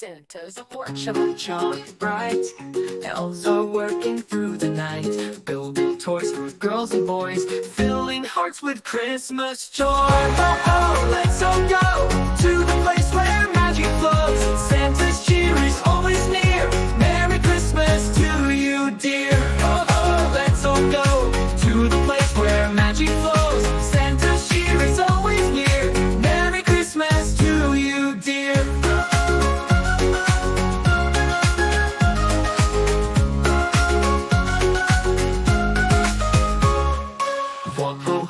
Santa's porch of jolly bright. Elves are working through the night, building toys for girls and boys, filling hearts with Christmas joy. Oh, oh, let's all go to the place where magic flows. Santa's cheer is always near. Merry Christmas to you, dear. Oh, oh, let's all go to the place where magic flows. Santa's cheer is always near. Merry Christmas to you, dear.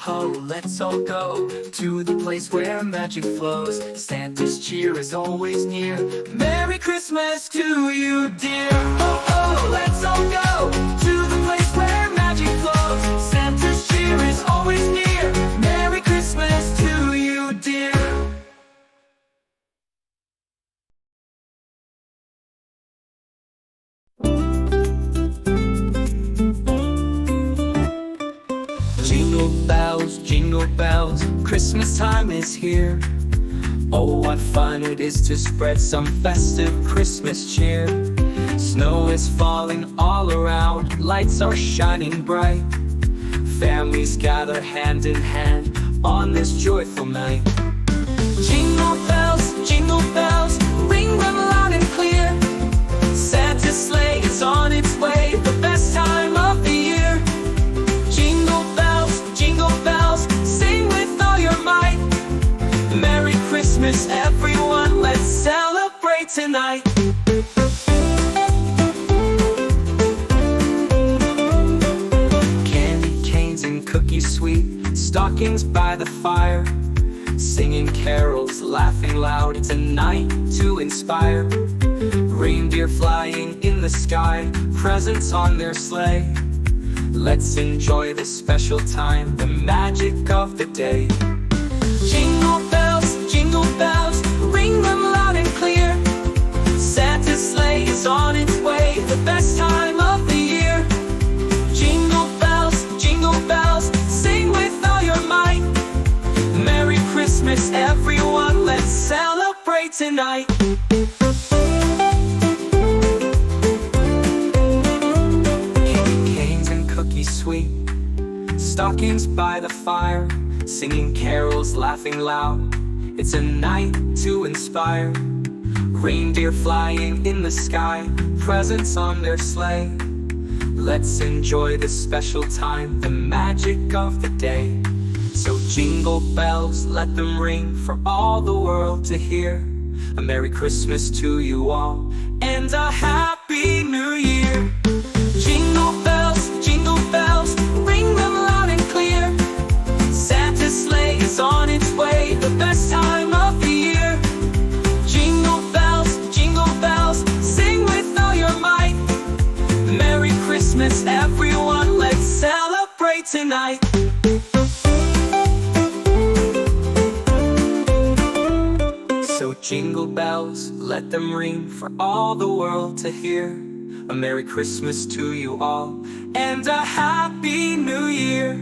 Ho, let's all go to the place where magic flows. Santa's cheer is always near. Merry Christmas to you, dear. Oh, oh, let's all go to the place where magic flows. Santa's cheer is always near. Merry Christmas to you, dear. Jingle bells, Christmas time is here. Oh, what fun it is to spread some festive Christmas cheer. Snow is falling all around, lights are shining bright. Families gather hand in hand on this joyful night. Jingle bells, ring them loud and clear. Santa's sleigh is on its way, the best time of the year. Jingle bells, sing with all your might. Merry Christmas, everyone, let's celebrate tonight. Candy canes and cookies sweet, stockings by the fire, singing carols, laughing loud, it's a night to inspire. Reindeer flying in the sky, presents on their sleigh. Let's enjoy this special time, the magic of the day. Jingle bells, ring them loud and clear. Santa's sleigh is on its way, the best time of the year. Jingle bells, sing with all your might. Merry Christmas, everyone, let's celebrate tonight. Sweet stockings by the fire, singing carols, laughing loud, it's a night to inspire. Reindeer flying in the sky, presents on their sleigh. Let's enjoy this special time, the magic of the day. So jingle bells, let them ring for all the world to hear. A Merry Christmas to you all, and a Happy New Year. Jingle bells, ring them loud and clear. Santa's sleigh is on its way, the best time of the year. Jingle bells, sing with all your might. Merry Christmas, everyone, let's celebrate tonight. So jingle bells, let them ring for all the world to hear. A Merry Christmas to you all, and a Happy New Year.